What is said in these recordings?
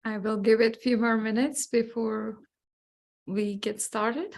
I will give it a few more minutes before we get started.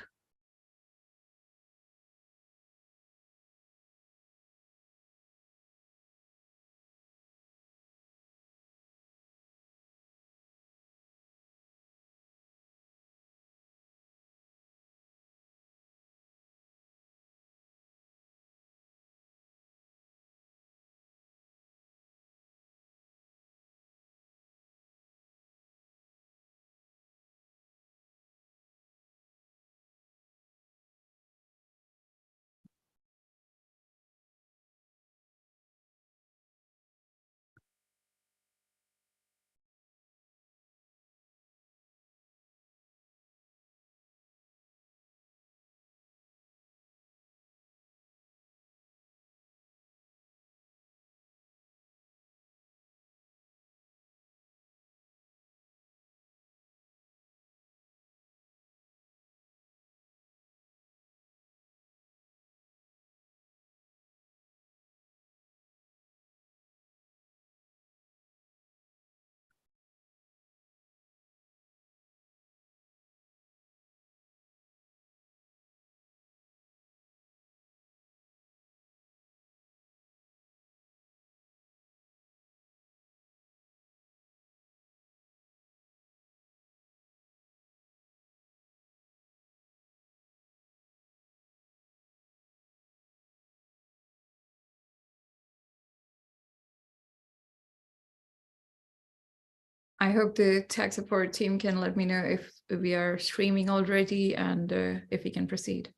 I hope the tech support team can let me know if we are streaming already and if we can proceed.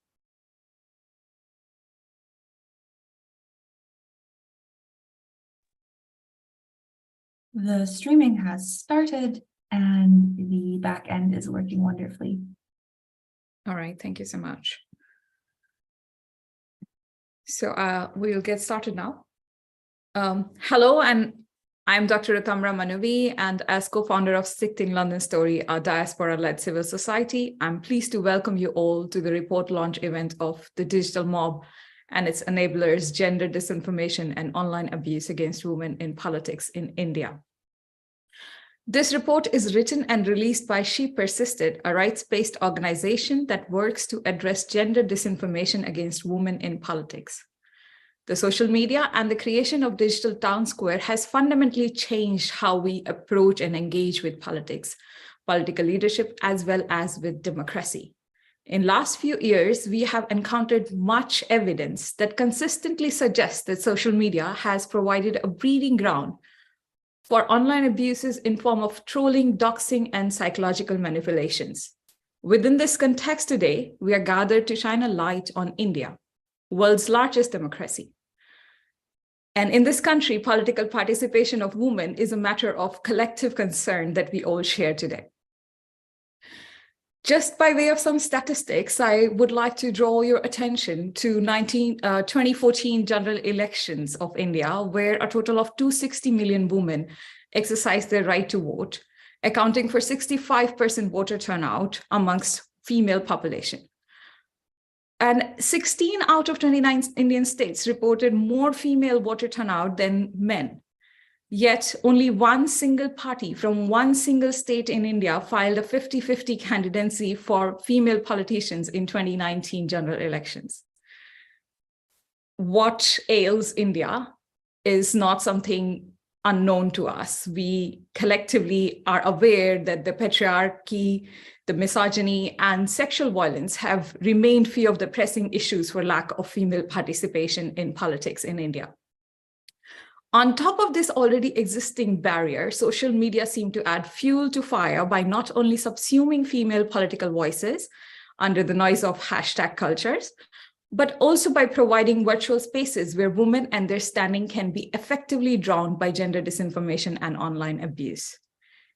The streaming has started and the back end is working wonderfully. All right, thank you so much. So we'll get started now. Hello, and I'm Dr. Ritamra Manavi, and as co-founder of Sixteen London Story, a diaspora-led civil society, I'm pleased to welcome you all to the report launch event of The Digital Mob and its enablers, gender disinformation and online abuse against women in politics in India. This report is written and released by She Persisted, a rights-based organization that works to address gender disinformation against women in politics. The social media and the creation of Digital Town Square has fundamentally changed how we approach and engage with politics, political leadership, as well as with democracy. In last few years, we have encountered much evidence that consistently suggests that social media has provided a breeding ground for online abuses in form of trolling, doxing, and psychological manipulations. Within this context today, we are gathered to shine a light on India, world's largest democracy. And in this country, political participation of women is a matter of collective concern that we all share today. Just by way of some statistics, I would like to draw your attention to 2014 general elections of India, where a total of 260 million women exercised their right to vote, accounting for 65% voter turnout amongst female population. And 16 out of 29 Indian states reported more female voter turnout than men. Yet only one single party from one single state in India filed a 50-50 candidacy for female politicians in 2019 general elections. What ails India is not something unknown to us. We collectively are aware that the patriarchy, the misogyny, and sexual violence have remained few of the pressing issues for lack of female participation in politics in India. On top of this already existing barrier, social media seem to add fuel to fire by not only subsuming female political voices under the noise of hashtag cultures, but also by providing virtual spaces where women and their standing can be effectively drowned by gender disinformation and online abuse.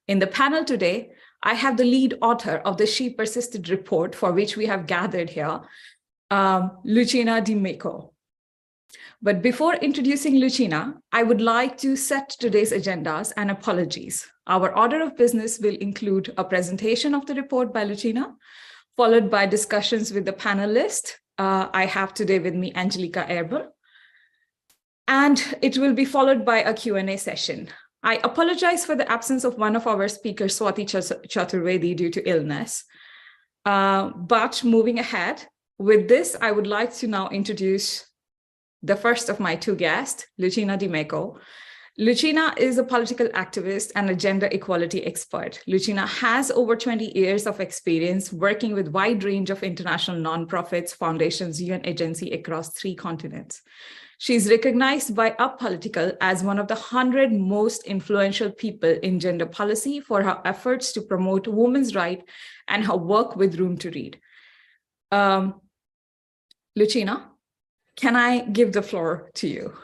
In the panel today, I have the lead author of the She Persisted report, for which we have gathered here, Lucina Di Meco. But before introducing Lucina, I would like to set today's agendas and apologies. Our order of business will include a presentation of the report by Lucina, followed by discussions with the panelists. I have today with me Angelica Erbel, and it will be followed by a Q&A session. I apologize for the absence of one of our speakers, Swati Chaturvedi, due to illness. But moving ahead, with this, I would like to now introduce the first of my two guests, Lucina Di Meco. Lucina is a political activist and a gender equality expert. Lucina has over 20 years of experience working with a wide range of international nonprofits, foundations, UN agencies across 3 continents. She's recognized by Up Political as one of the 100 most influential people in gender policy for her efforts to promote women's rights and her work with Room to Read. Lucina, can I give the floor to you?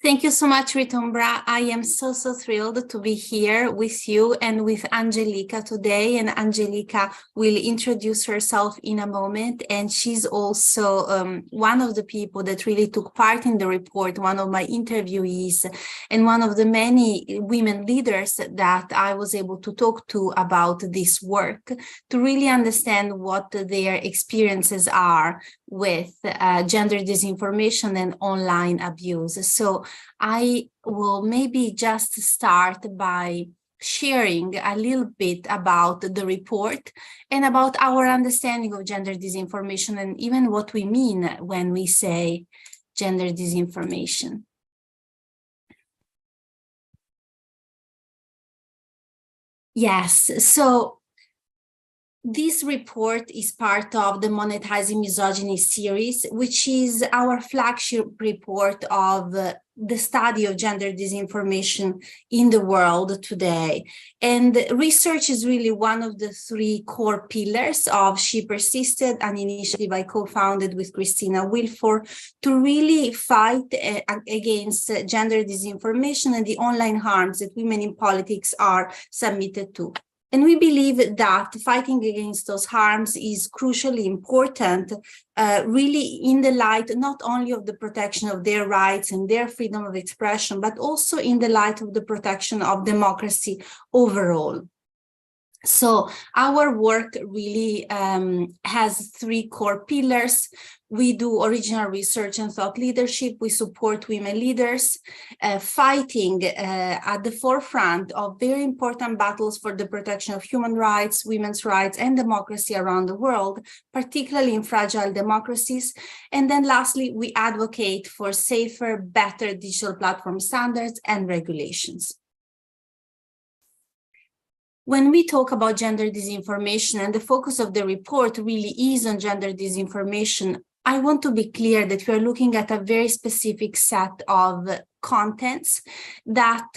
Thank you so much, Ritumbra. I am so thrilled to be here with you and with Angelica today. And Angelica will introduce herself in a moment. And she's also one of the people that really took part in the report, one of my interviewees, and one of the many women leaders that I was able to talk to about this work, to really understand what their experiences are with gender disinformation and online abuse. So I will maybe just start by sharing a little bit about the report and about our understanding of gender disinformation and even what we mean when we say gender disinformation. Yes, so this report is part of the Monetizing Misogyny series, which is our flagship report of the study of gender disinformation in the world today. And research is really one of the 3 core pillars of She Persisted, an initiative I co-founded with Christina Wilford to really fight against gender disinformation and the online harms that women in politics are submitted to. And we believe that fighting against those harms is crucially important, really in the light not only of the protection of their rights and their freedom of expression, but also in the light of the protection of democracy overall. So our work really has 3 core pillars. We do original research and thought leadership. We support women leaders fighting at the forefront of very important battles for the protection of human rights, women's rights, and democracy around the world, particularly in fragile democracies. And then lastly, we advocate for safer, better digital platform standards and regulations. When we talk about gender disinformation, and the focus of the report really is on gender disinformation, I want to be clear that we are looking at a very specific set of contents that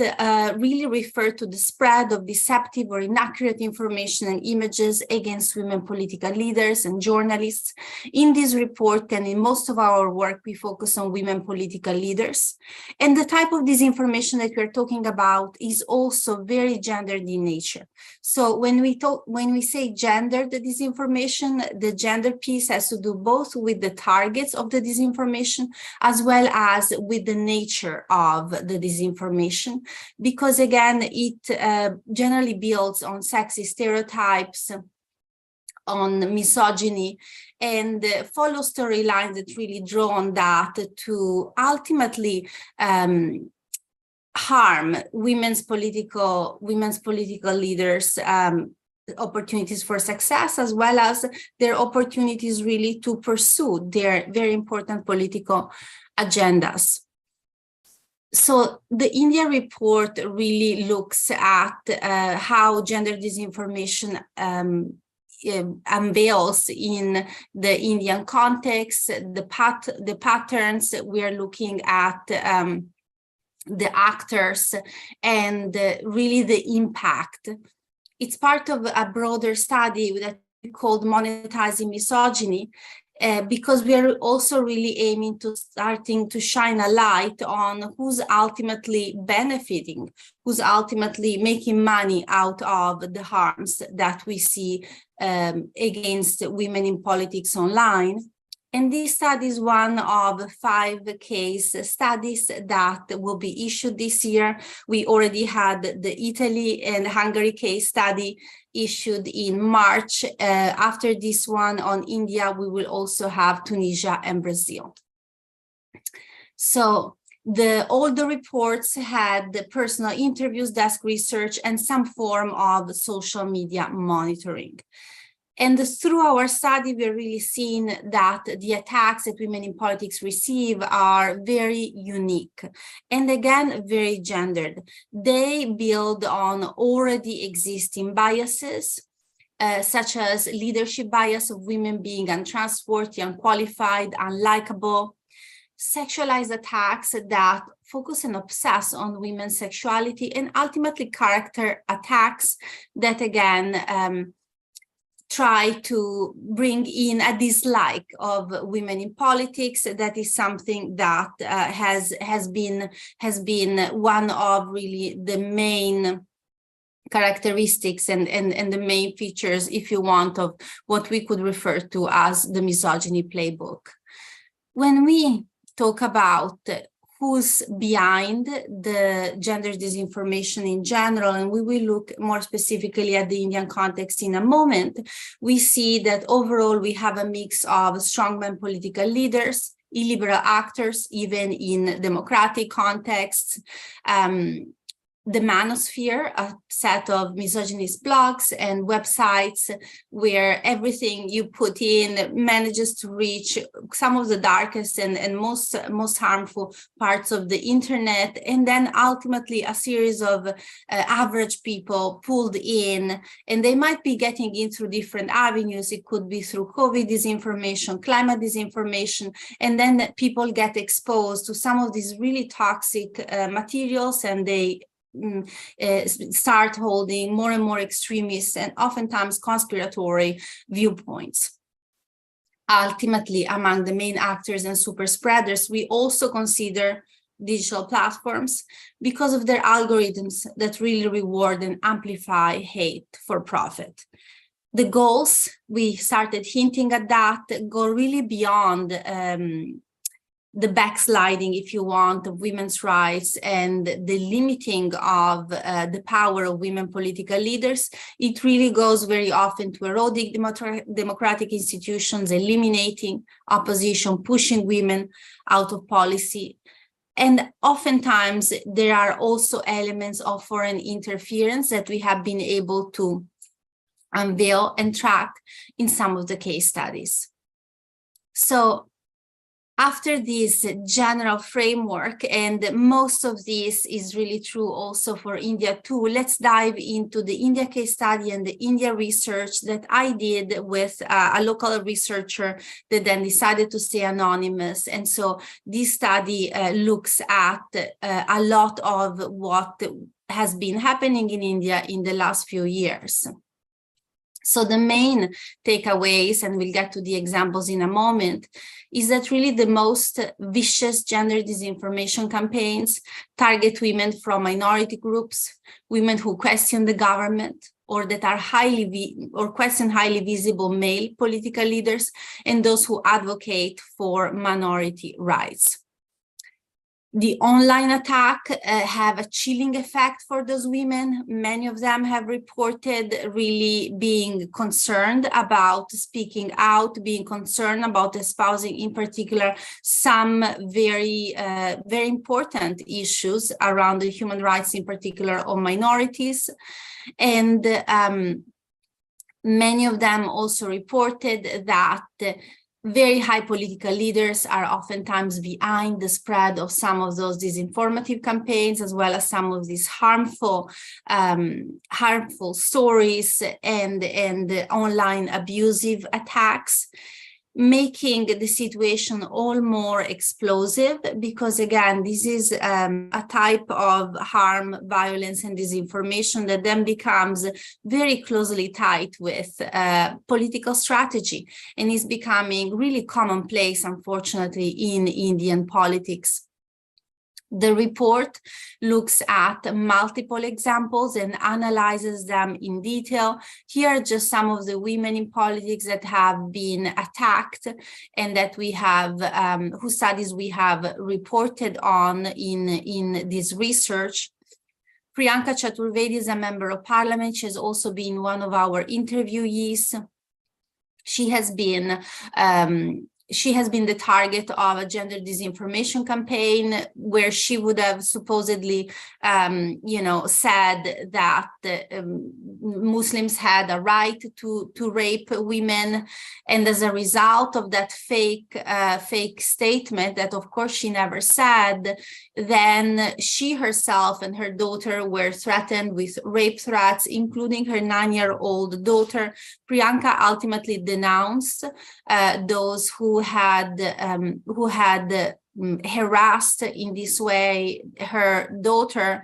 really refer to the spread of deceptive or inaccurate information and images against women political leaders and journalists. In this report and in most of our work, we focus on women political leaders. And the type of disinformation that we're talking about is also very gendered in nature. So when we say gendered disinformation, the gender piece has to do both with the targets of the disinformation as well as with the nature of the disinformation, because again, it generally builds on sexist stereotypes, on misogyny, and follows storylines that really draw on that to ultimately harm women's political leaders' opportunities for success, as well as their opportunities really to pursue their very important political agendas. So the India report really looks at how gender disinformation unveils in the Indian context, the patterns. We are looking at the actors and really the impact. It's part of a broader study that we called Monetizing Misogyny, because we are also really aiming to starting to shine a light on who's ultimately benefiting, who's ultimately making money out of the harms that we see against women in politics online. And this study is one of 5 case studies that will be issued this year. We already had the Italy and Hungary case study issued in March. After this one on India, we will also have Tunisia and Brazil. So All the reports had personal interviews, desk research, and some form of social media monitoring. And through our study, we're really seeing that the attacks that women in politics receive are very unique and again, very gendered. They build on already existing biases, such as leadership bias of women being untrustworthy, unqualified, unlikable, sexualized attacks that focus and obsess on women's sexuality, and ultimately character attacks that again try to bring in a dislike of women in politics. That is something that has been one of really the main characteristics and the main features, if you want, of what we could refer to as the misogyny playbook. When we talk about who's behind the gender disinformation in general, and we will look more specifically at the Indian context in a moment, we see that overall we have a mix of strongman political leaders, illiberal actors, even in democratic contexts, the manosphere, a set of misogynist blogs and websites where everything you put in manages to reach some of the darkest and most harmful parts of the internet, and then ultimately a series of average people pulled in, and they might be getting in through different avenues. It could be through COVID disinformation, climate disinformation, and then people get exposed to some of these really toxic materials, and they start holding more and more extremist and oftentimes conspiratory viewpoints. Ultimately, among the main actors and super spreaders, we also consider digital platforms because of their algorithms that really reward and amplify hate for profit. The goals, we started hinting at that, go really beyond the backsliding, if you want, of women's rights and the limiting of the power of women political leaders. It really goes very often to eroding democratic institutions, eliminating opposition, pushing women out of policy. And oftentimes there are also elements of foreign interference that we have been able to unveil and track in some of the case studies. So after this general framework, and most of this is really true also for India too, let's dive into the India case study and the India research that I did with a local researcher that then decided to stay anonymous. And so this study looks at a lot of what has been happening in India in the last few years. So the main takeaways, and we'll get to the examples in a moment, is that really the most vicious gender disinformation campaigns target women from minority groups, women who question the government, or that are question highly visible male political leaders, and those who advocate for minority rights. The online attack have a chilling effect for those women. Many of them have reported really being concerned about speaking out, being concerned about espousing, in particular, some very important issues around the human rights, in particular, of minorities. And many of them also reported that very high political leaders are oftentimes behind the spread of some of those disinformative campaigns, as well as some of these harmful stories and online abusive attacks, making the situation all more explosive, because again, this is a type of harm, violence, and disinformation that then becomes very closely tied with political strategy and is becoming really commonplace, unfortunately, in Indian politics. The report looks at multiple examples and analyzes them in detail. Here are just some of the women in politics that have been attacked and that we have, whose studies we have reported on in this research. Priyanka Chaturvedi is a member of parliament. She has also been one of our interviewees. She has been she has been the target of a gender disinformation campaign where she would have supposedly, said that Muslims had a right to rape women. And as a result of that fake statement that, of course, she never said, then she herself and her daughter were threatened with rape threats, including her 9-year-old daughter. Priyanka ultimately denounced those who had harassed in this way her daughter,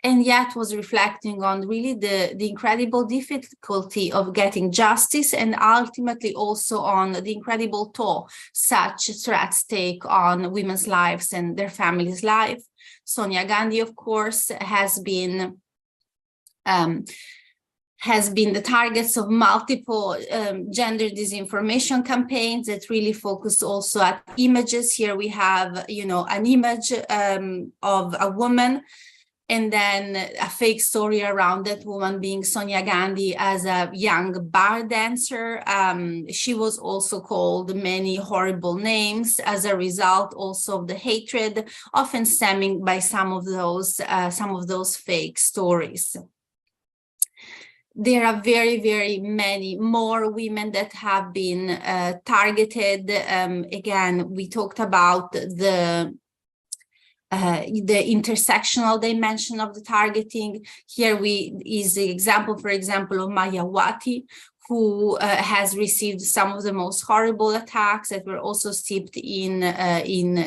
and yet was reflecting on really the incredible difficulty of getting justice, and ultimately also on the incredible toll such threats take on women's lives and their families' life. Sonia Gandhi, of course, has been the targets of multiple gender disinformation campaigns that really focus also at images. Here we have, an image of a woman, and then a fake story around that woman being Sonia Gandhi as a young bar dancer. She was also called many horrible names as a result also of the hatred, often stemming by some of those fake stories. There are very, very many more women that have been targeted. Again, we talked about the intersectional dimension of the targeting. Here is the example, for example, of Mayawati, who has received some of the most horrible attacks that were also steeped in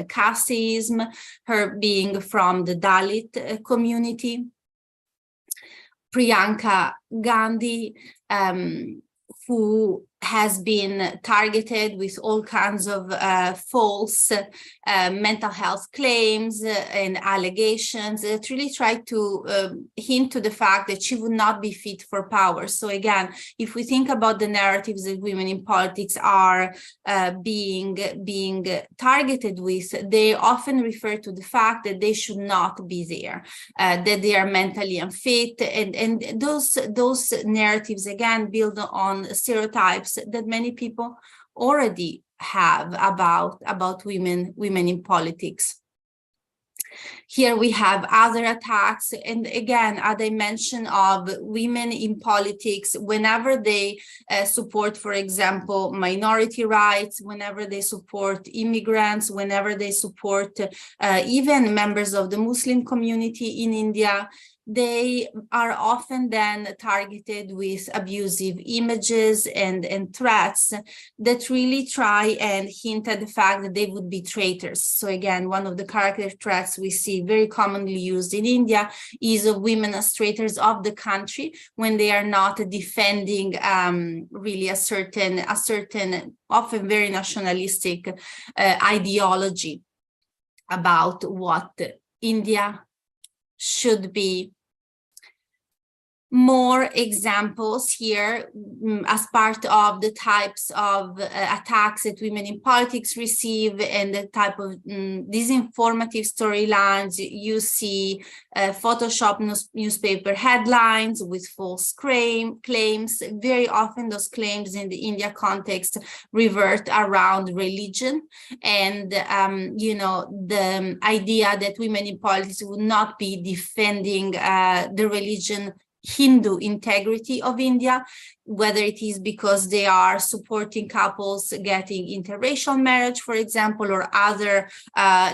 casteism, her being from the Dalit community. Priyanka Gandhi, who has been targeted with all kinds of false mental health claims and allegations that really try to hint to the fact that she would not be fit for power. So again, if we think about the narratives that women in politics are being targeted with, they often refer to the fact that they should not be there, that they are mentally unfit, and those narratives again build on stereotypes that many people already have about women in politics. Here we have other attacks, and again, a dimension of women in politics whenever they support, for example, minority rights, whenever they support immigrants, whenever they support even members of the Muslim community in India. They are often then targeted with abusive images and threats that really try and hint at the fact that they would be traitors. So again, one of the character threats we see very commonly used in India is of women as traitors of the country when they are not defending really a certain often very nationalistic ideology about what India should be. More examples here as part of the types of attacks that women in politics receive and the type of disinformative storylines. You see Photoshop newspaper headlines with false claims. Very often those claims in the India context revert around religion and, the idea that women in politics would not be defending the religion Hindu integrity of India, whether it is because they are supporting couples getting interracial marriage, for example, or other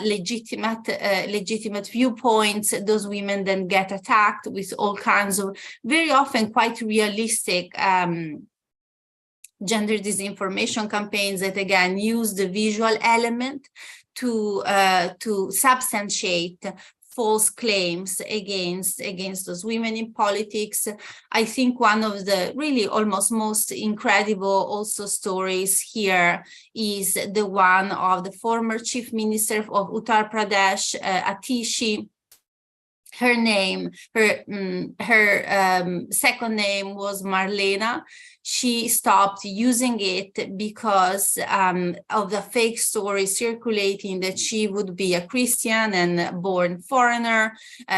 legitimate viewpoints. Those women then get attacked with all kinds of very often quite realistic gender disinformation campaigns that again use the visual element to substantiate false claims against those women in politics. I think one of the really almost most incredible also stories here is the one of the former chief minister of Uttar Pradesh, Atishi, her name, her second name was Marlena. She stopped using it because of the fake story circulating that she would be a Christian and born foreigner.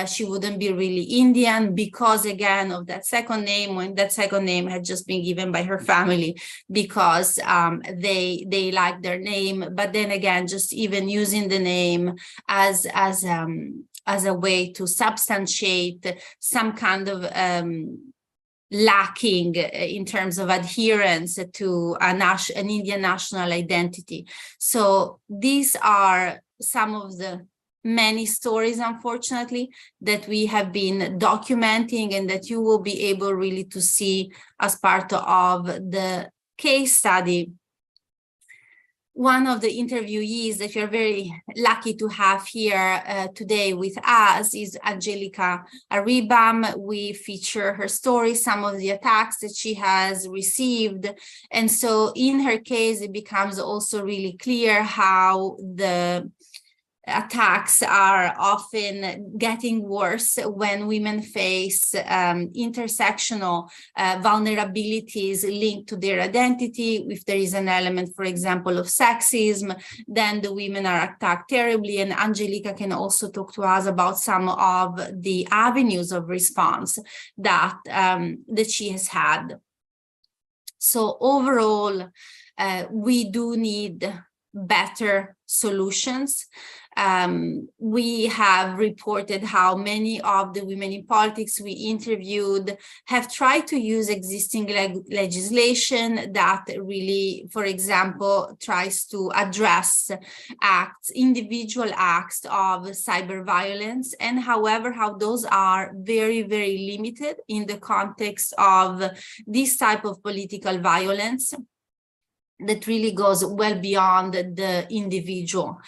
She wouldn't be really Indian because, again, of that second name, when that second name had just been given by her family because they liked their name. But then again, just even using the name as a way to substantiate some kind of lacking in terms of adherence to an Indian national identity. So these are some of the many stories, unfortunately, that we have been documenting and that you will be able really to see as part of the case study. One of the interviewees that you're very lucky to have here today with us is Angelica Aribam. We feature her story, some of the attacks that she has received. And so in her case, it becomes also really clear how the attacks are often getting worse when women face intersectional vulnerabilities linked to their identity. If there is an element, for example, of sexism, then the women are attacked terribly. And Angelica can also talk to us about some of the avenues of response that she has had. So overall, we do need better solutions. We have reported how many of the women in politics we interviewed have tried to use existing legislation that really, for example, tries to address individual acts of cyber violence, and however, how those are very, very limited in the context of this type of political violence that really goes well beyond the individual.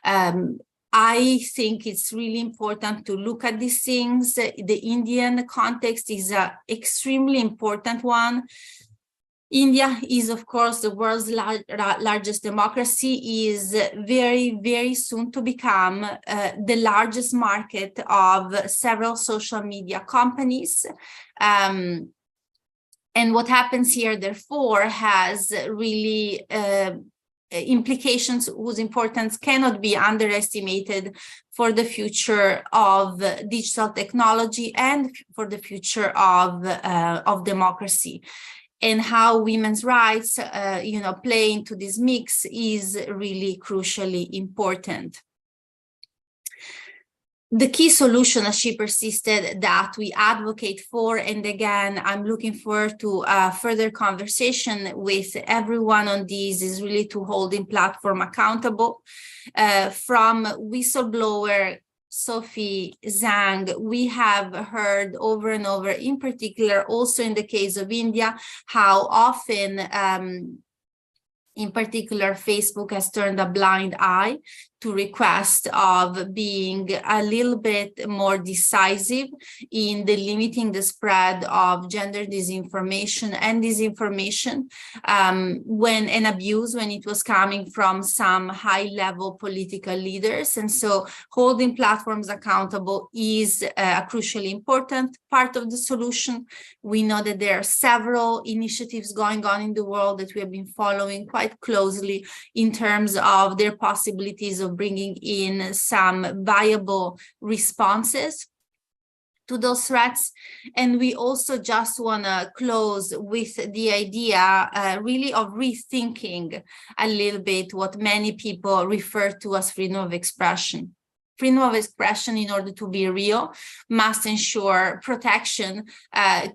I think it's really important to look at these things. The Indian context is an extremely important one. India is, of course, the world's largest democracy, is very, very soon to become the largest market of several social media companies. And what happens here, therefore, has really implications whose importance cannot be underestimated for the future of digital technology and for the future of democracy. And how women's rights, play into this mix is really crucially important. The key solution, as she persisted, that we advocate for, and again, I'm looking forward to a further conversation with everyone on this, is really to holding platform accountable. From whistleblower Sophie Zhang, we have heard over and over, in particular, also in the case of India, how often in particular, Facebook has turned a blind eye to request of being a little bit more decisive in the limiting the spread of gender disinformation and disinformation when it was coming from some high-level political leaders. And so holding platforms accountable is a crucially important part of the solution. We know that there are several initiatives going on in the world that we have been following quite closely in terms of their possibilities of bringing in some viable responses to those threats. And we also just want to close with the idea really of rethinking a little bit what many people refer to as freedom of expression. Freedom of expression, in order to be real, must ensure protection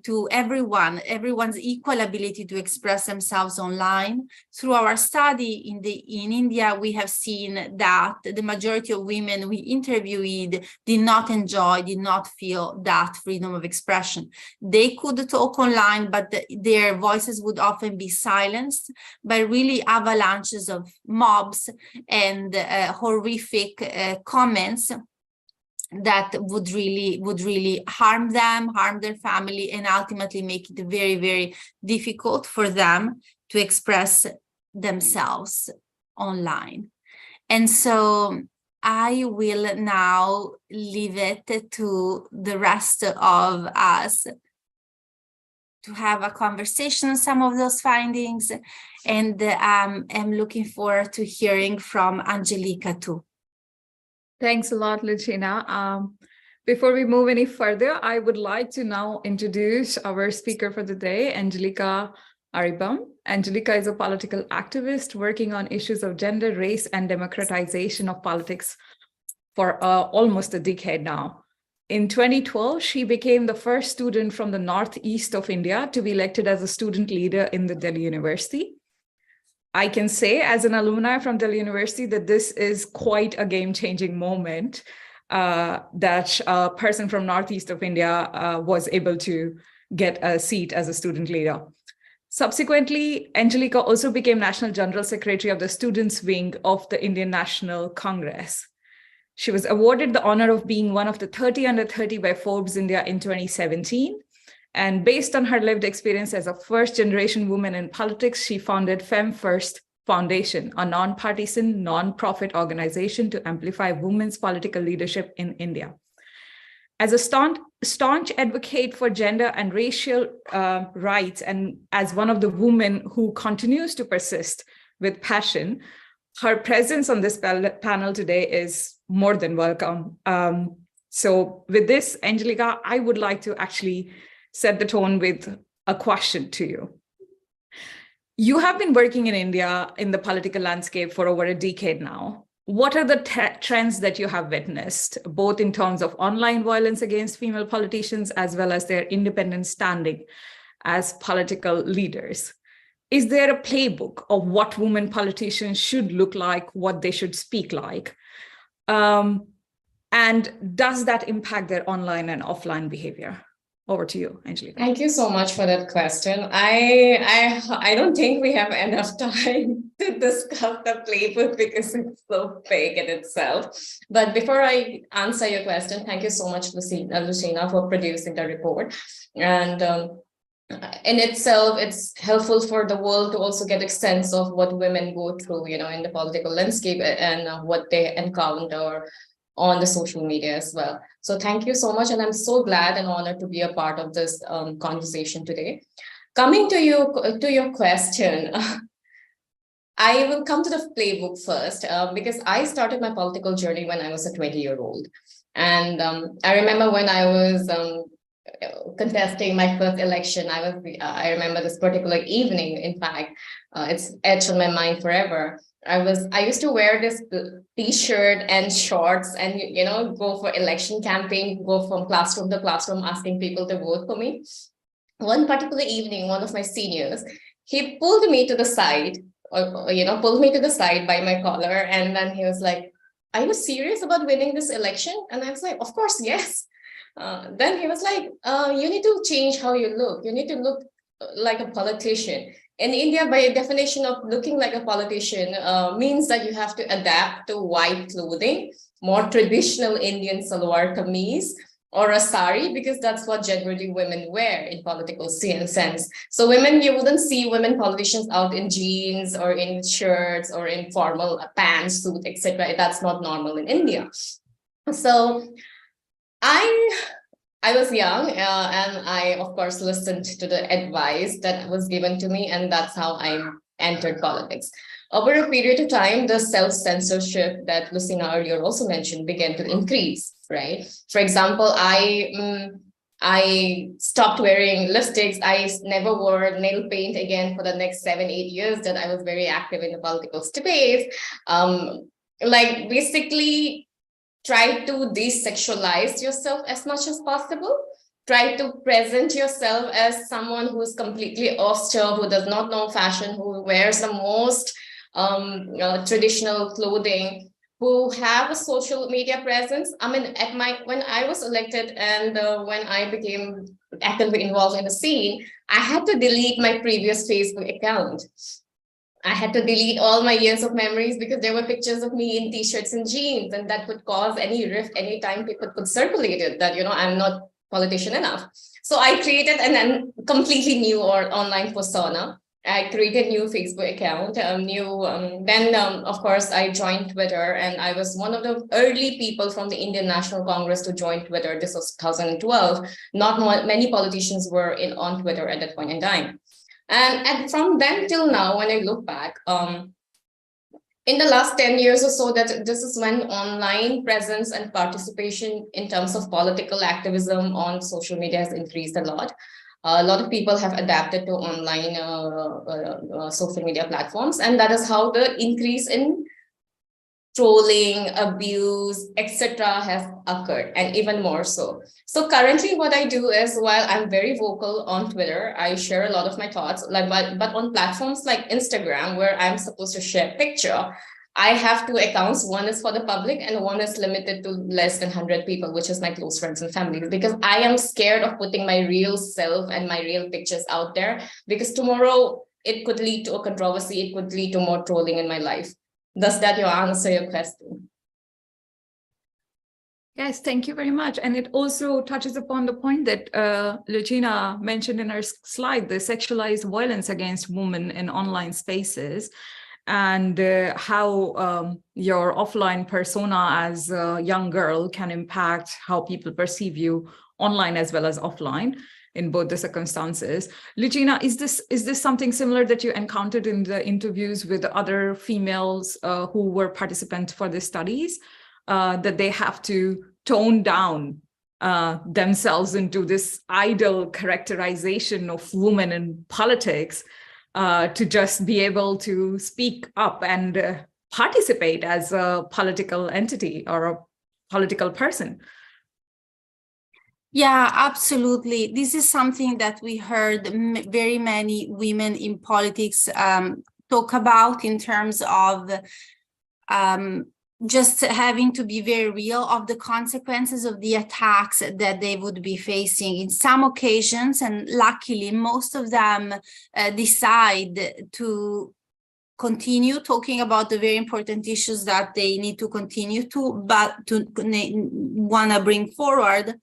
to everyone's equal ability to express themselves online. Through our study in India, we have seen that the majority of women we interviewed did not feel that freedom of expression. They could talk online, but their voices would often be silenced by really avalanches of mobs and horrific comments that would really harm them, harm their family, and ultimately make it very, very difficult for them to express themselves online. And so I will now leave it to the rest of us to have a conversation on some of those findings. And I'm looking forward to hearing from Angelica too. Thanks a lot, Lucina. Before we move any further, I would like to now introduce our speaker for the day, Angelica Aribam. Angelica is a political activist working on issues of gender, race, and democratization of politics for almost a decade now. In 2012, she became the first student from the northeast of India to be elected as a student leader in the Delhi University. I can say as an alumni from Delhi University that this is quite a game-changing moment that a person from northeast of India was able to get a seat as a student leader. Subsequently, Angelica also became National General Secretary of the Students' Wing of the Indian National Congress. She was awarded the honor of being one of the 30 under 30 by Forbes India in 2017. And based on her lived experience as a first-generation woman in politics, she founded Fem First Foundation, a non-partisan, non-profit organization to amplify women's political leadership in India. As a staunch advocate for gender and racial rights, and as one of the women who continues to persist with passion, her presence on this panel today is more than welcome. So with this, Angelica, I would like to actually set the tone with a question to you. You have been working in India in the political landscape for over a decade now. What are the trends that you have witnessed, both in terms of online violence against female politicians, as well as their independent standing as political leaders? Is there a playbook of what women politicians should look like, what they should speak like? And does that impact their online and offline behavior? Over to you, Angelica. Thank you so much for that question. I don't think we have enough time to discuss the playbook because it's so big in itself. But before I answer your question, thank you so much, Lucina, for producing the report. And in itself, it's helpful for the world to also get a sense of what women go through, in the political landscape and what they encounter on the social media as well. So thank you so much. And I'm so glad and honored to be a part of this conversation today. Coming to your question, I will come to the playbook first because I started my political journey when I was a 20-year-old. And I remember when I was contesting my first election, I remember this particular evening. In fact, it's etched on my mind forever. I used to wear this t-shirt and shorts and, go for election campaign, go from classroom to classroom, asking people to vote for me. One particular evening, one of my seniors, he pulled me to the side, pulled me to the side by my collar. And then he was like, "Are you serious about winning this election?" And I was like, "Of course, yes." Then he was like, "You need to change how you look. You need to look like a politician." In India, by definition of looking like a politician means that you have to adapt to white clothing, more traditional Indian salwar kameez or a sari, because that's what generally women wear in political sense. So you wouldn't see women politicians out in jeans or in shirts or in formal pants, suit, etc. That's not normal in India. So I was young and I, of course, listened to the advice that was given to me, and that's how I entered politics. Over a period of time, the self-censorship that Lucina earlier also mentioned began to increase, right? For example, I stopped wearing lipsticks. I never wore nail paint again for the next 7-8 years that I was very active in the political space. Basically, try to desexualize yourself as much as possible. Try to present yourself as someone who is completely austere, who does not know fashion, who wears the most traditional clothing, who have a social media presence. I mean, when I was elected and when I became actively involved in the scene, I had to delete my previous Facebook account. I had to delete all my years of memories because there were pictures of me in t-shirts and jeans, and that could cause any rift anytime people could circulate it that, I'm not politician enough. So I created a completely new or online persona. I created new Facebook account, then of course I joined Twitter, and I was one of the early people from the Indian National Congress to join Twitter. This was 2012. Not many politicians were on Twitter at that point in time. And from then till now, when I look back, in the last 10 years or so, that this is when online presence and participation in terms of political activism on social media has increased a lot. A lot of people have adapted to online social media platforms, and that is how the increase in trolling, abuse, etc. has occurred, and even more so. So currently what I do is, while I'm very vocal on Twitter, I share a lot of my thoughts, but on platforms like Instagram, where I'm supposed to share picture, I have two accounts. One is for the public and one is limited to less than 100 people, which is my close friends and family, because I am scared of putting my real self and my real pictures out there, because tomorrow it could lead to a controversy, it could lead to more trolling in my life. Does that answer your question? Yes, thank you very much. And it also touches upon the point that Lucina mentioned in her slide, the sexualized violence against women in online spaces, and how your offline persona as a young girl can impact how people perceive you online as well as offline in both the circumstances. Lucina, is this something similar that you encountered in the interviews with other females who were participants for the studies, that they have to tone down themselves into this ideal characterization of women in politics to just be able to speak up and participate as a political entity or a political person? Yeah, absolutely. This is something that we heard very many women in politics talk about, in terms of just having to be very real of the consequences of the attacks that they would be facing in some occasions. And luckily, most of them decide to continue talking about the very important issues that they need to continue to, but to want to bring forward.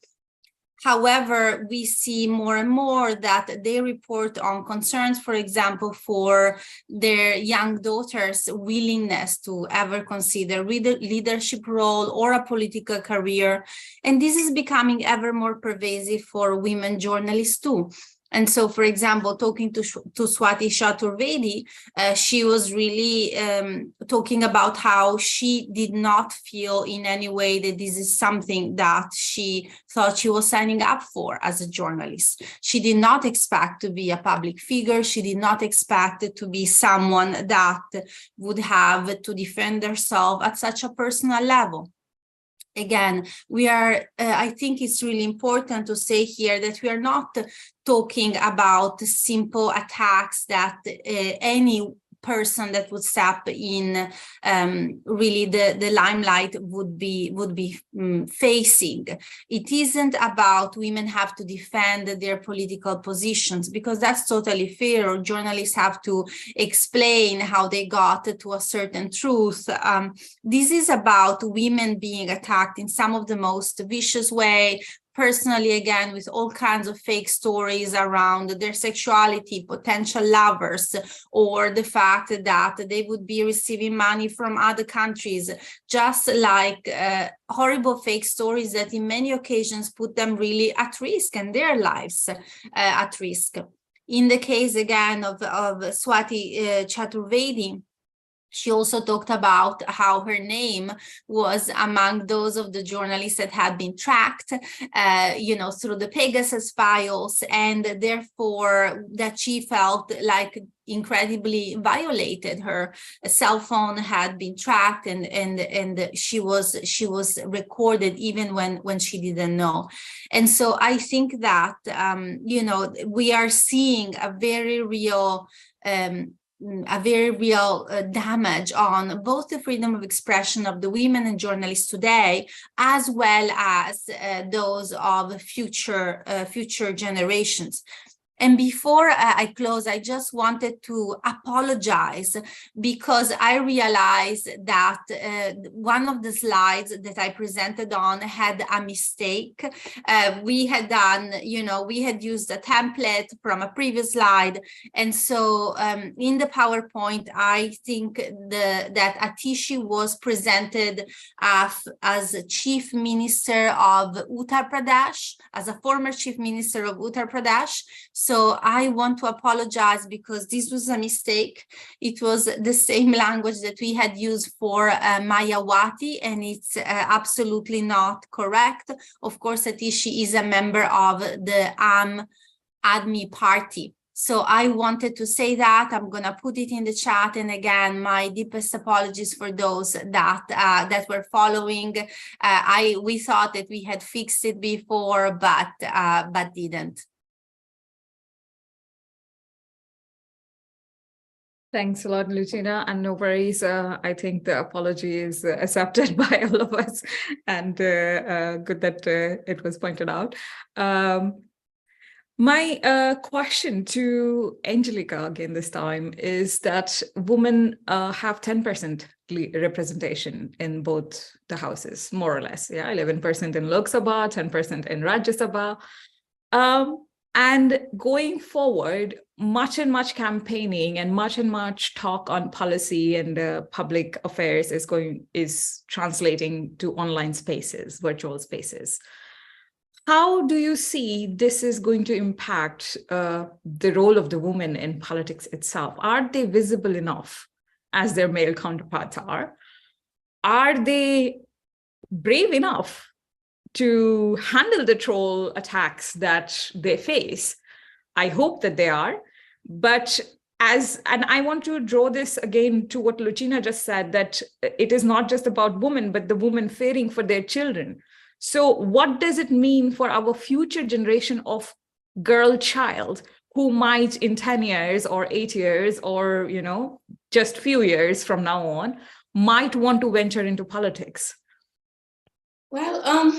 However, we see more and more that they report on concerns, for example, for their young daughters' willingness to ever consider leadership role or a political career. And this is becoming ever more pervasive for women journalists too. And so, for example, talking to Swati Chaturvedi, she was really talking about how she did not feel in any way that this is something that she thought she was signing up for as a journalist. She did not expect to be a public figure. She did not expect to be someone that would have to defend herself at such a personal level. Again, we are, I think it's really important to say here that we are not talking about simple attacks that any person that would step in really the limelight would be facing. It isn't about women have to defend their political positions, because that's totally fair, or journalists have to explain how they got to a certain truth. This is about women being attacked in some of the most vicious way, personally, again, with all kinds of fake stories around their sexuality, potential lovers, or the fact that they would be receiving money from other countries, just like horrible fake stories that in many occasions put them really at risk and their lives at risk. In the case, again, of Swati Chaturvedi, she also talked about how her name was among those of the journalists that had been tracked, through the Pegasus files, and therefore that she felt like incredibly violated. Her cell phone had been tracked, and she was recorded even when she didn't know. And so I think that we are seeing a very real damage on both the freedom of expression of the women and journalists today, as well as those of future generations. And before I close, I just wanted to apologize because I realized that one of the slides that I presented on had a mistake. We had done, we had used a template from a previous slide. And so in the PowerPoint, I think that Atishi was presented as Chief Minister of Uttar Pradesh, as a former Chief Minister of Uttar Pradesh. So I want to apologize because this was a mistake. It was the same language that we had used for Mayawati, and it's absolutely not correct. Of course, Atishi is a member of the Aam Aadmi Party. So I wanted to say that. I'm going to put it in the chat. And again, my deepest apologies for those that were following. We thought that we had fixed it before, but didn't. Thanks a lot, Lucina, and no worries. I think the apology is accepted by all of us, and good that it was pointed out. My question to Angelica again this time is that women have 10% representation in both the houses, more or less. Yeah, 11% in Lok Sabha, 10% in Rajya Sabha. And going forward, much campaigning and much talk on policy and public affairs is translating to online spaces, virtual spaces. How do you see this is going to impact the role of the women in politics itself? Are they visible enough as their male counterparts are? Are they brave enough to handle the troll attacks that they face? I hope that they are. But and I want to draw this again to what Lucina just said, that it is not just about women, but the women fearing for their children. So what does it mean for our future generation of girl child who might in 10 years or 8 years or, just few years from now on, might want to venture into politics? Well,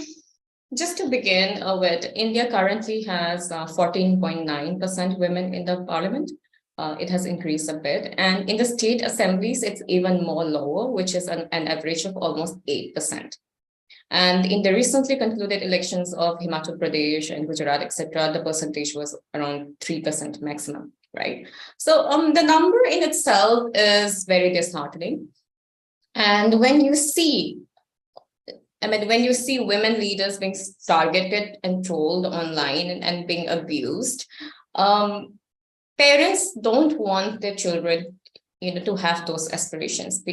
just to begin with, India currently has 14.9% women in the parliament. It has increased a bit. And in the state assemblies, it's even more lower, which is an average of almost 8%. And in the recently concluded elections of Himachal Pradesh and Gujarat, etc., the percentage was around 3% maximum, right? So the number in itself is very disheartening. And when you see women leaders being targeted and trolled online and being abused, parents don't want their children to have those aspirations,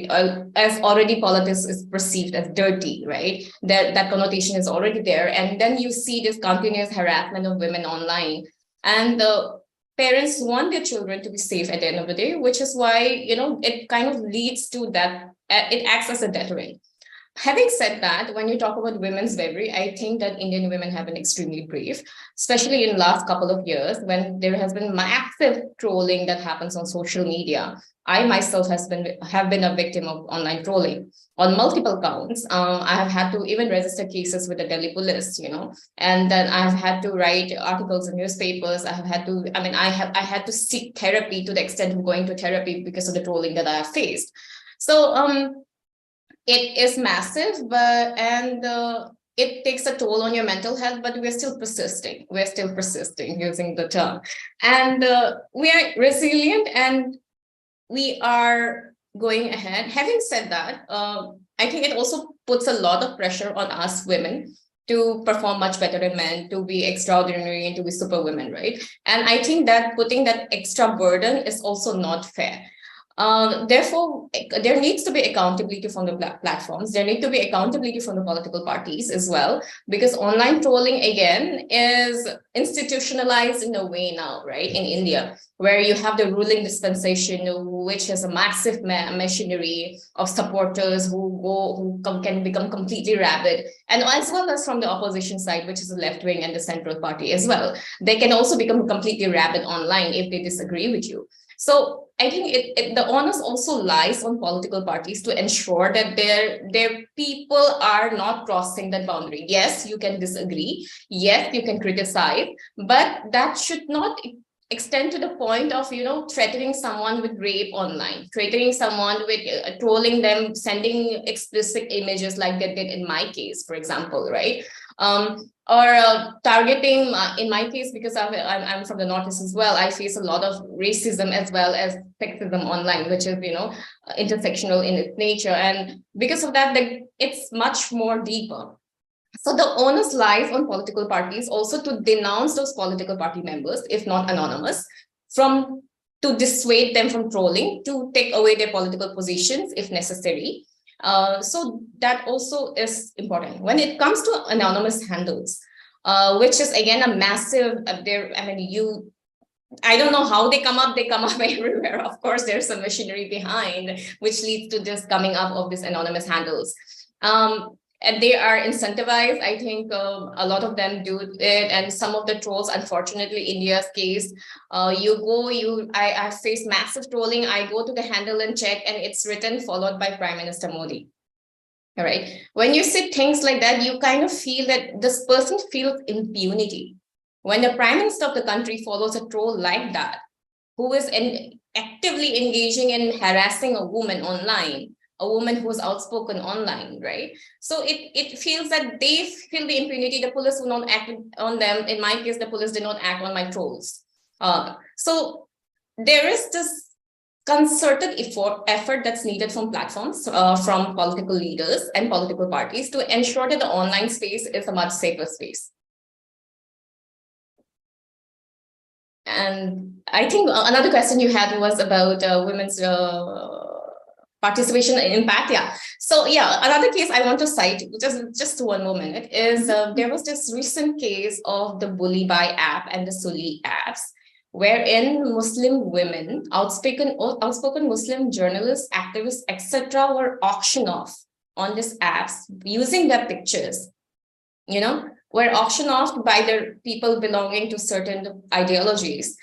as already politics is perceived as dirty, right? That connotation is already there. And then you see this continuous harassment of women online, and the parents want their children to be safe at the end of the day, which is why, it kind of leads to that, it acts as a deterrent. Having said that, when you talk about women's bravery, I think that Indian women have been extremely brave, especially in the last couple of years when there has been massive trolling that happens on social media. I myself have been a victim of online trolling on multiple counts. I have had to even register cases with the Delhi police, and then I've had to write articles in newspapers. I had to seek therapy to the extent of going to therapy because of the trolling that I have faced. So, it is massive, it takes a toll on your mental health, but we're still persisting. We're still persisting, using the term. And we are resilient and we are going ahead. Having said that, I think it also puts a lot of pressure on us women to perform much better than men, to be extraordinary and to be superwomen, right? And I think that putting that extra burden is also not fair. Therefore, there needs to be accountability from the platforms. There need to be accountability from the political parties as well, because online trolling, again, is institutionalized in a way now, right, in India, where you have the ruling dispensation, which has a massive machinery of supporters who can become completely rabid, and as well as from the opposition side, which is the left wing and the central party as well. They can also become completely rabid online if they disagree with you. So I think the onus also lies on political parties to ensure that their people are not crossing that boundary. Yes, you can disagree. Yes, you can criticize, but that should not extend to the point of, threatening someone with rape online, threatening someone with trolling them, sending explicit images like they did in my case, for example, right? Or targeting, in my case, because I'm from the Northeast as well, I face a lot of racism as well as sexism online, which is, intersectional in its nature. And because of that, it's much more deeper. So the onus lies on political parties also to denounce those political party members, if not anonymous, to dissuade them from trolling, to take away their political positions if necessary. So that also is important. When it comes to anonymous handles, which is again a massive, I don't know how they come up everywhere. Of course, there's some machinery behind, which leads to this coming up of these anonymous handles. And they are incentivized. I think a lot of them do it. And some of the trolls, unfortunately, India's case, I face massive trolling. I go to the handle and check, and it's written followed by Prime Minister Modi. All right. When you see things like that, you kind of feel that this person feels impunity. When the Prime Minister of the country follows a troll like that, who is actively engaging in harassing a woman online, a woman who's outspoken online, right? So it feels that they feel the impunity. The police will not act on them. In my case, the police did not act on my trolls. So there is this concerted effort that's needed from platforms, from political leaders and political parties to ensure that the online space is a much safer space. And I think another question you had was about women's participation and impact. Yeah. So yeah, another case I want to cite, just one more minute, is there was this recent case of the Bully Bhai app and the Suli apps, wherein Muslim women, outspoken Muslim journalists, activists, etc., were auctioned off on these apps using their pictures, were auctioned off by the people belonging to certain ideologies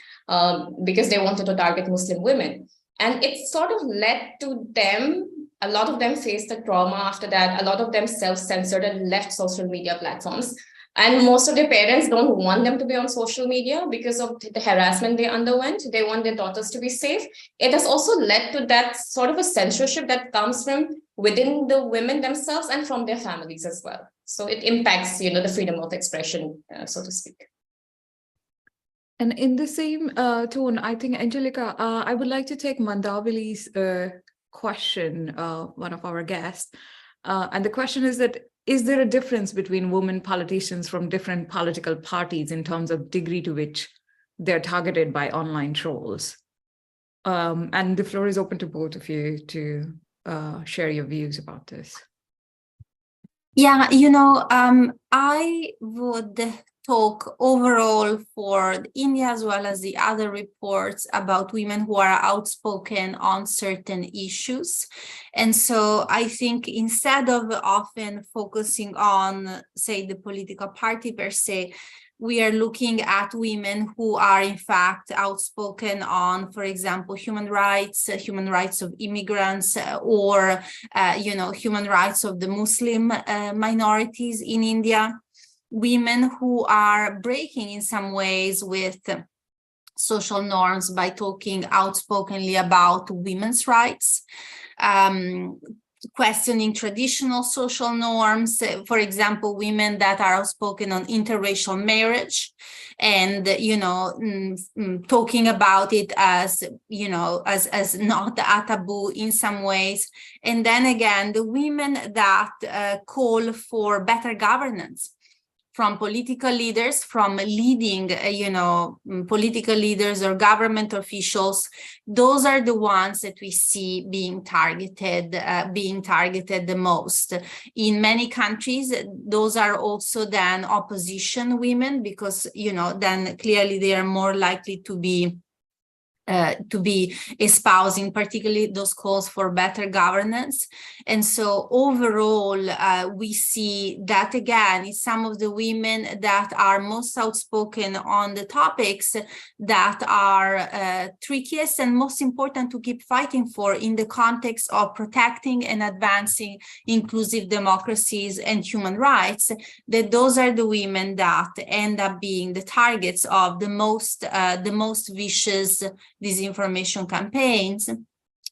because they wanted to target Muslim women. And it sort of led to them, a lot of them faced the trauma after that. A lot of them self-censored and left social media platforms. And most of their parents don't want them to be on social media because of the harassment they underwent. They want their daughters to be safe. It has also led to that sort of a censorship that comes from within the women themselves and from their families as well. So it impacts, the freedom of expression, so to speak. And in the same tone, I think, Angelica, I would like to take Mandavili's question, one of our guests. And the question is that, is there a difference between women politicians from different political parties in terms of degree to which they're targeted by online trolls? And the floor is open to both of you to share your views about this. Yeah, I would talk overall for India as well as the other reports about women who are outspoken on certain issues. And so I think instead of often focusing on, say, the political party per se, we are looking at women who are in fact outspoken on, for example, human rights of immigrants, or, human rights of the Muslim minorities in India. Women who are breaking in some ways with social norms by talking outspokenly about women's rights, questioning traditional social norms, for example, women that are outspoken on interracial marriage and, talking about it as, as not a taboo in some ways. And then again, the women that call for better governance from political leaders, from leading, political leaders or government officials. Those are the ones that we see being targeted the most. In many countries, those are also then opposition women because, then clearly they are more likely to be espousing, particularly those calls for better governance. And so overall, we see that again, it's some of the women that are most outspoken on the topics that are trickiest and most important to keep fighting for in the context of protecting and advancing inclusive democracies and human rights, that those are the women that end up being the targets of the most vicious disinformation campaigns.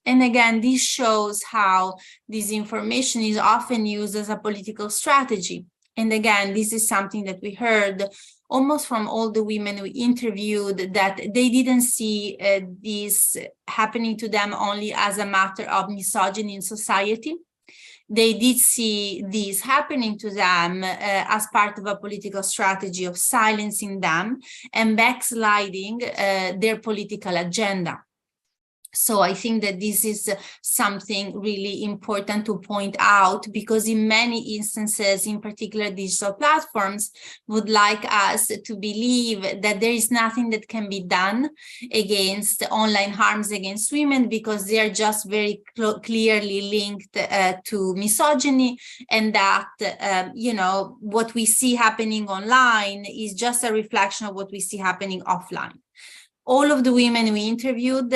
And again, this shows how disinformation is often used as a political strategy. And again, this is something that we heard almost from all the women we interviewed, that they didn't see this happening to them only as a matter of misogyny in society. They did see this happening to them as part of a political strategy of silencing them and backsliding their political agenda. So I think that this is something really important to point out, because in many instances, in particular digital platforms, would like us to believe that there is nothing that can be done against online harms against women, because they are just very clearly linked to misogyny, and that, what we see happening online is just a reflection of what we see happening offline. All of the women we interviewed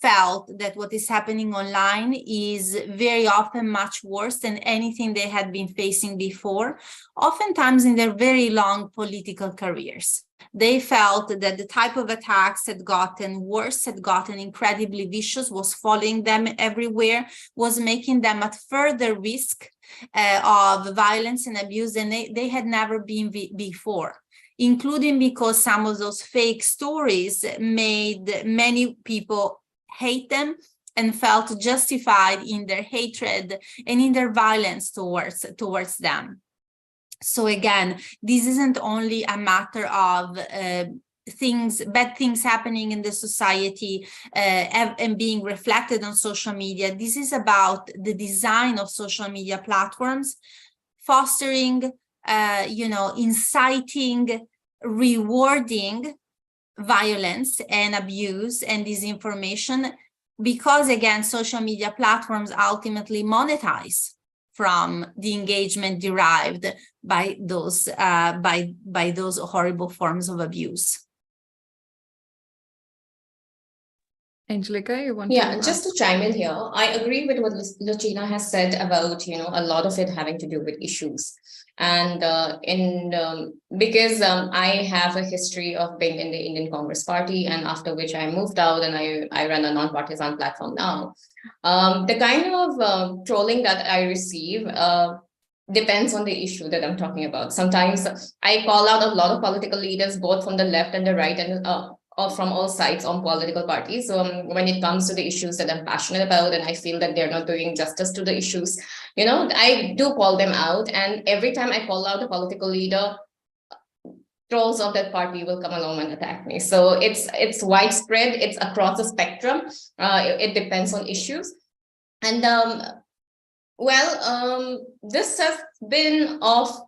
felt that what is happening online is very often much worse than anything they had been facing before, oftentimes in their very long political careers. They felt that the type of attacks had gotten worse, had gotten incredibly vicious, was following them everywhere, was making them at further risk of violence and abuse than they had never been before, including because some of those fake stories made many people hate them and felt justified in their hatred and in their violence towards them. So again, this isn't only a matter of bad things happening in the society and being reflected on social media. This is about the design of social media platforms, fostering inciting, rewarding violence and abuse and disinformation, because again, social media platforms ultimately monetize from the engagement derived by those horrible forms of abuse. Angelica, you want Yeah, to just to chime in here, I agree with what Lucina has said about, a lot of it having to do with issues. And because I have a history of being in the Indian Congress Party, and after which I moved out and I run a non-partisan platform now. The kind of trolling that I receive depends on the issue that I'm talking about. Sometimes I call out a lot of political leaders, both from the left and the right, and or from all sides on political parties. So when it comes to the issues that I'm passionate about, and I feel that they're not doing justice to the issues, I do call them out. And every time I call out a political leader, trolls of that party will come along and attack me. So it's widespread. It's across the spectrum. It depends on issues. And this has been of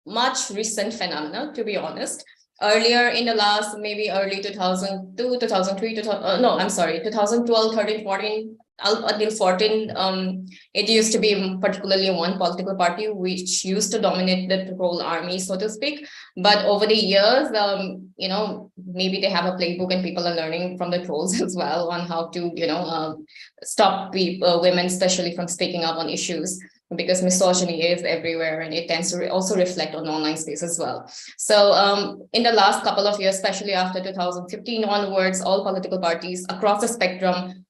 much recent phenomena, to be honest. Earlier in the last, maybe early 2002, 2003, 2012, 13, 14, until 14, it used to be particularly one political party which used to dominate the troll army, so to speak. But over the years, maybe they have a playbook and people are learning from the trolls as well on how to, stop women, especially from speaking up on issues, because misogyny is everywhere and it tends to also reflect on online space as well. So in the last couple of years, especially after 2015 onwards, all political parties across the spectrum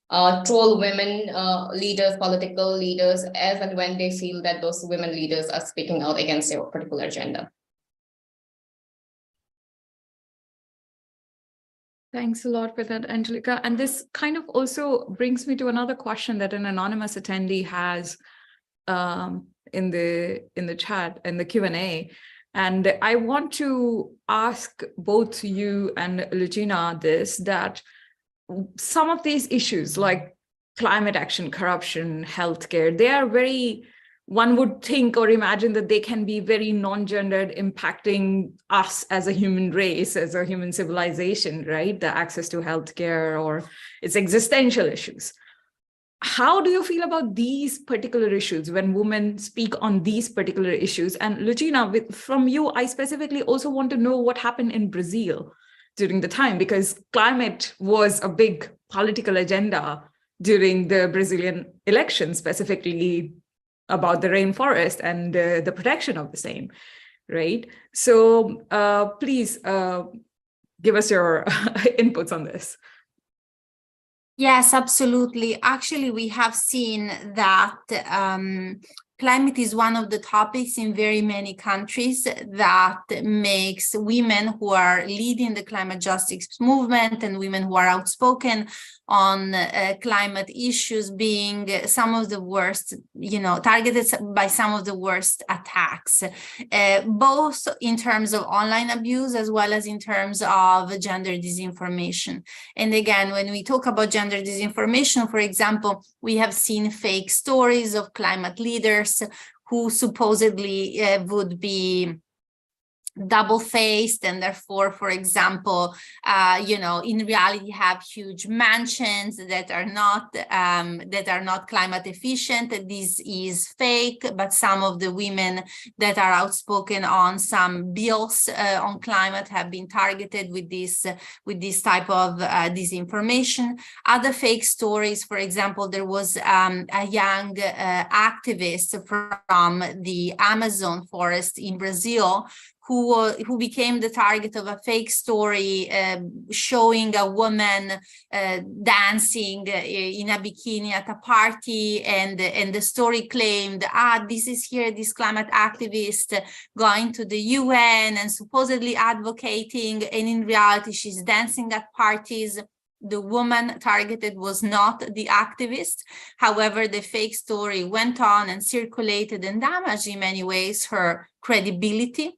troll women leaders, political leaders, as and when they feel that those women leaders are speaking out against their particular agenda. Thanks a lot for that, Angelica. And this kind of also brings me to another question that an anonymous attendee has in the chat, in the Q&A. And I want to ask both you and Lucina this, that some of these issues like climate action, corruption, healthcare, they are very one would think or imagine that they can be very non-gendered, impacting us as a human race, as a human civilization, right? The access to healthcare or its existential issues. How do you feel about these particular issues when women speak on these particular issues? And Lucina, from you, I specifically also want to know what happened in Brazil during the time, because climate was a big political agenda during the Brazilian election, specifically about the rainforest and the protection of the same, right? So please give us your inputs on this. Yes, absolutely. Actually, we have seen that climate is one of the topics in very many countries that makes women who are leading the climate justice movement and women who are outspoken on climate issues being some of the worst, targeted by some of the worst attacks, both in terms of online abuse as well as in terms of gender disinformation. And again, when we talk about gender disinformation, for example, we have seen fake stories of climate leaders who supposedly would be double-faced and therefore, for example, in reality have huge mansions that are not climate efficient. This is fake, but some of the women that are outspoken on some bills on climate have been targeted with this type of disinformation. Other fake stories, for example, there was a young activist from the Amazon forest in Brazil who became the target of a fake story showing a woman dancing in a bikini at a party, and the story claimed, this climate activist going to the UN and supposedly advocating, and in reality she's dancing at parties. The woman targeted was not the activist. However, the fake story went on and circulated and damaged in many ways her credibility.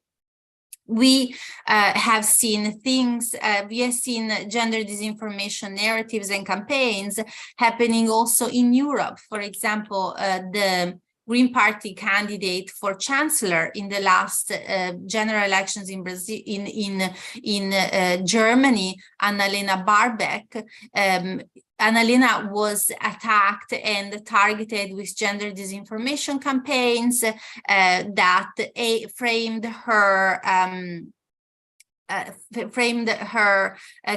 We have seen gender disinformation narratives and campaigns happening also in Europe. For example, the Green Party candidate for chancellor in the last general elections in Brazil, in Germany, Annalena Baerbock. Annalena was attacked and targeted with gender disinformation campaigns that framed her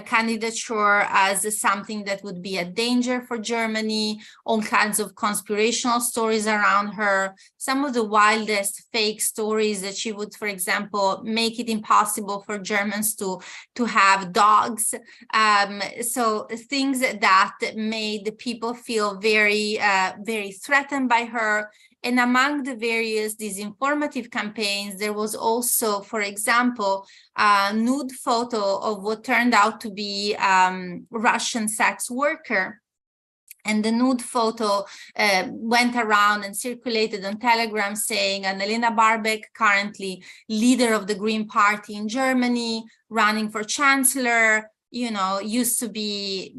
candidature as something that would be a danger for Germany, all kinds of conspirational stories around her, some of the wildest fake stories that she would, for example, make it impossible for Germans to have dogs. So things that made people feel very, very threatened by her. And among the various disinformative campaigns, there was also, for example, a nude photo of what turned out to be Russian sex worker. And the nude photo went around and circulated on Telegram saying Annalena Baerbock, currently leader of the Green Party in Germany, running for chancellor, used to be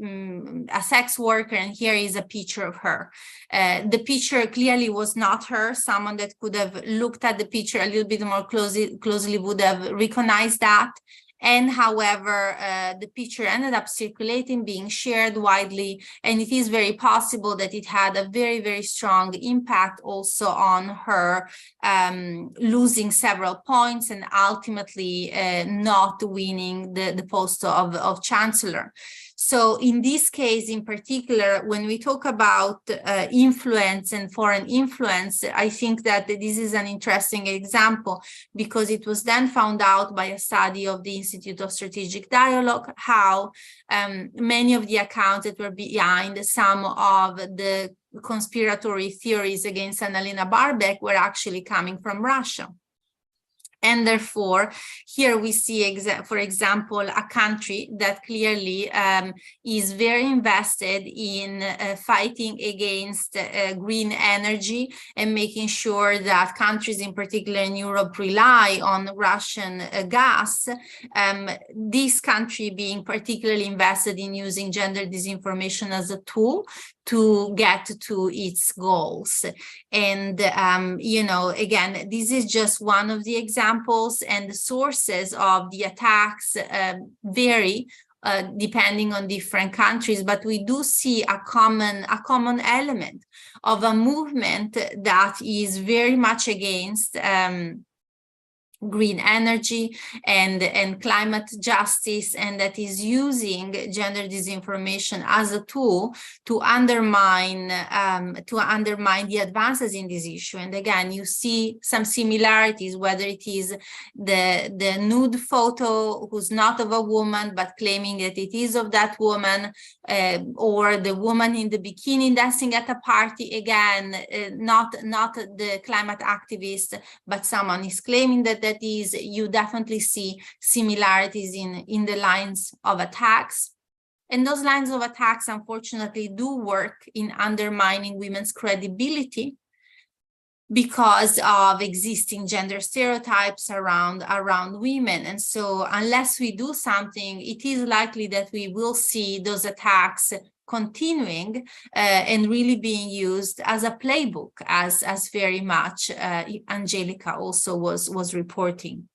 a sex worker, and here is a picture of her. The picture clearly was not her. Someone that could have looked at the picture a little bit more closely would have recognized that. And however, the picture ended up circulating, being shared widely, and it is very possible that it had a very, very strong impact also on her losing several points and ultimately not winning the post of chancellor. So in this case in particular, when we talk about influence and foreign influence, I think that this is an interesting example, because it was then found out by a study of the Institute of Strategic Dialogue how many of the accounts that were behind some of the conspiratory theories against Annalena Baerbock were actually coming from Russia. And therefore, here we see, for example, a country that clearly is very invested in fighting against green energy and making sure that countries, in particular in Europe, rely on Russian gas. This country being particularly invested in using gender disinformation as a tool to get to its goals. And, you know, again, this is just one of the examples, and the sources of the attacks vary depending on different countries, but we do see a common element of a movement that is very much against green energy and climate justice, and that is using gender disinformation as a tool to undermine the advances in this issue. And again, you see some similarities, whether it is the nude photo who's not of a woman but claiming that it is of that woman, or the woman in the bikini dancing at a party, again, not the climate activist, but someone is claiming that is, you definitely see similarities in the lines of attacks. And those lines of attacks, unfortunately, do work in undermining women's credibility because of existing gender stereotypes around women. And so unless we do something, it is likely that we will see those attacks continuing and really being used as a playbook, as very much Angelica also was reporting.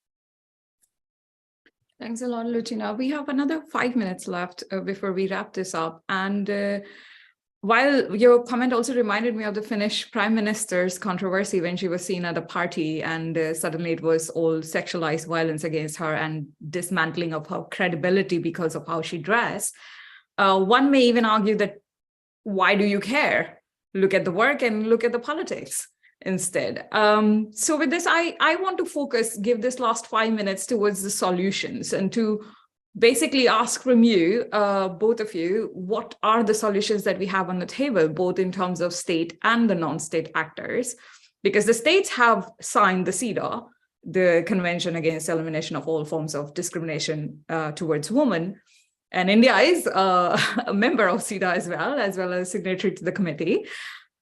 Thanks a lot, Lucina. We have another 5 minutes left before we wrap this up. And while your comment also reminded me of the Finnish prime minister's controversy when she was seen at a party, and suddenly it was all sexualized violence against her and dismantling of her credibility because of how she dressed. One may even argue that, why do you care? Look at the work and look at the politics instead. So with this, I want to give this last 5 minutes towards the solutions, and to basically ask from you, both of you, what are the solutions that we have on the table, both in terms of state and the non-state actors? Because the states have signed the CEDAW, the Convention Against Elimination of All Forms of Discrimination towards Women. And India is a member of CEDAW as well as signatory to the committee.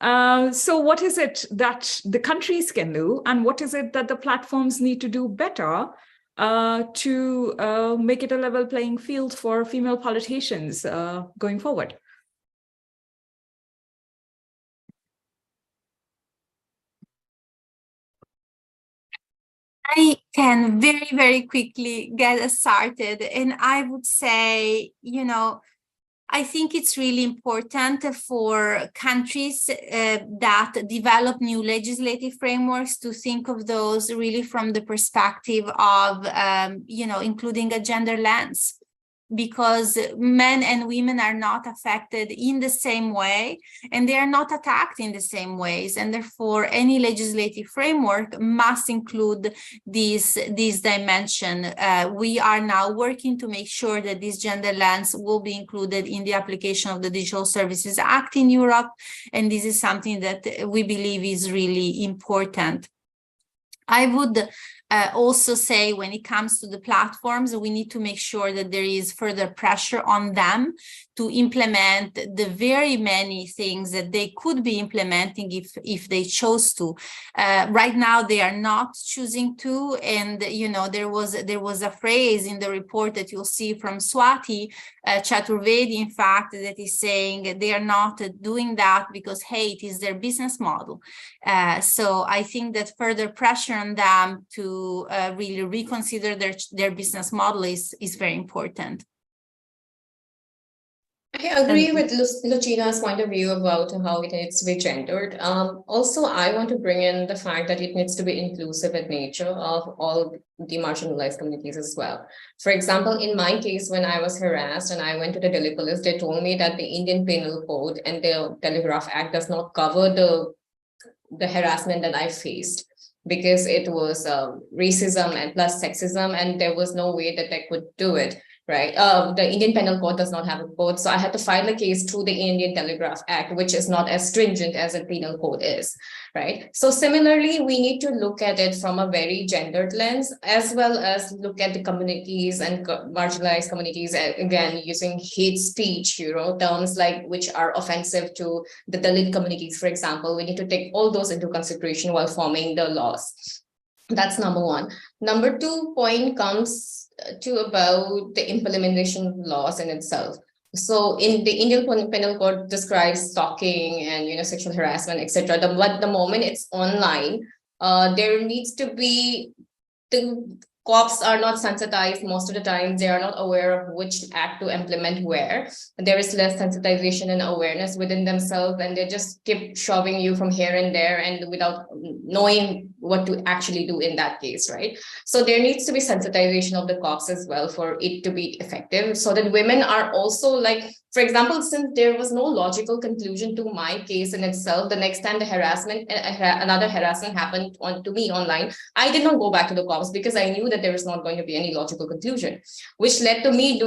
So what is it that the countries can do, and what is it that the platforms need to do better to make it a level playing field for female politicians going forward? I can very, very quickly get us started. And I would say, you know, I think it's really important for countries that develop new legislative frameworks to think of those really from the perspective of, you know, including a gender lens, because men and women are not affected in the same way, and they are not attacked in the same ways. And therefore, any legislative framework must include this dimension. We are now working to make sure that this gender lens will be included in the application of the Digital Services Act in Europe. And this is something that we believe is really important. I would also say, when it comes to the platforms, we need to make sure that there is further pressure on them to implement the very many things that they could be implementing if they chose to. Right now, they are not choosing to, and you know, there was a phrase in the report that you'll see from Swati Chaturvedi, in fact, that is saying they are not doing that because, hey, it is their business model. So I think that further pressure on them to really reconsider their business model is very important. I agree with Lucina's point of view about how it needs to be gendered. Also, I want to bring in the fact that it needs to be inclusive in nature of all the marginalized communities as well. For example, in my case, when I was harassed and I went to the Delhi police, they told me that the Indian Penal Code and the Telegraph Act does not cover the harassment that I faced, because it was racism and plus sexism, and there was no way that I could do it. right? The Indian Penal Code does not have a code. So I had to file a case through the Indian Telegraph Act, which is not as stringent as a penal code is, right? So similarly, we need to look at it from a very gendered lens, as well as look at the communities and marginalized communities, again, using hate speech, terms like which are offensive to the Dalit communities, for example. We need to take all those into consideration while forming the laws. That's number one. Number 2 point comes to about the implementation of laws in itself. So in the Indian Penal Code describes stalking and sexual harassment, etc. But the moment it's online, there needs to be the cops are not sensitized most of the time. They are not aware of which act to implement where. There is less sensitization and awareness within themselves, and they just keep shoving you from here and there and without knowing what to actually do in that case, right? So there needs to be sensitization of the cops as well for it to be effective, so that women are also like, for example, since there was no logical conclusion to my case in itself, the next time the another harassment happened to me online, I did not go back to the cops because I knew that there was not going to be any logical conclusion, which led to me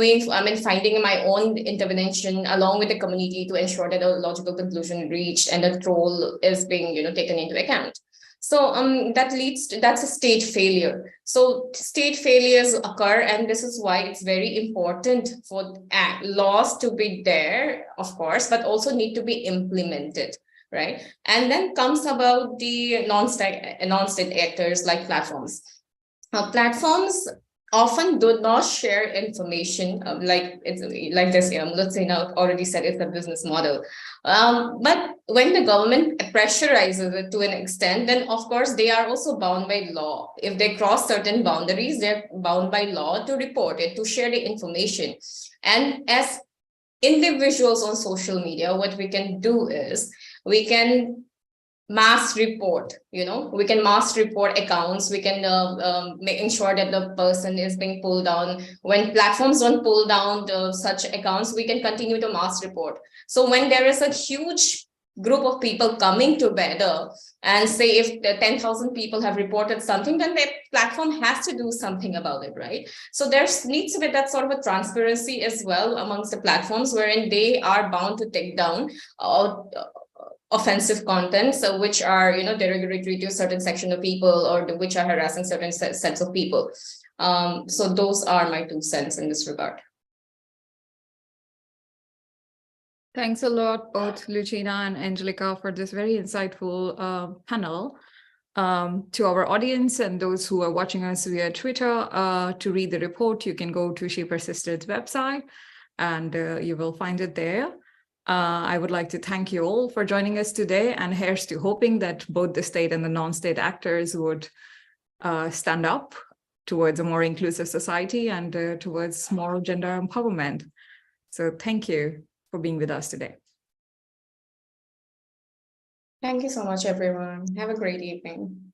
finding my own intervention along with the community to ensure that a logical conclusion reached and the troll is being, taken into account. So that's a state failure. So state failures occur, and this is why it's very important for laws to be there, of course, but also need to be implemented, right? And then comes about the non-state actors like platforms. Platforms often do not share information like this. Let's say now I've already said it's a business model. But when the government pressurizes it to an extent, then of course they are also bound by law. If they cross certain boundaries, they're bound by law to report it, to share the information. And as individuals on social media, what we can do is we can mass report, we can mass report accounts. We can ensure that the person is being pulled down. When platforms don't pull down such accounts, we can continue to mass report. So when there is a huge group of people coming together and say if the 10,000 people have reported something, then the platform has to do something about it, right? So there needs to be that sort of a transparency as well amongst the platforms, wherein they are bound to take down offensive contents, which are derogatory to a certain section of people, or which are harassing certain sets of people. So those are my 2 cents in this regard. Thanks a lot, both Lucina and Angelica, for this very insightful panel. To our audience and those who are watching us via Twitter, to read the report, you can go to She Persisted's website, and you will find it there. I would like to thank you all for joining us today, and here's to hoping that both the state and the non-state actors would stand up towards a more inclusive society and towards moral gender empowerment. So thank you for being with us today. Thank you so much, everyone. Have a great evening.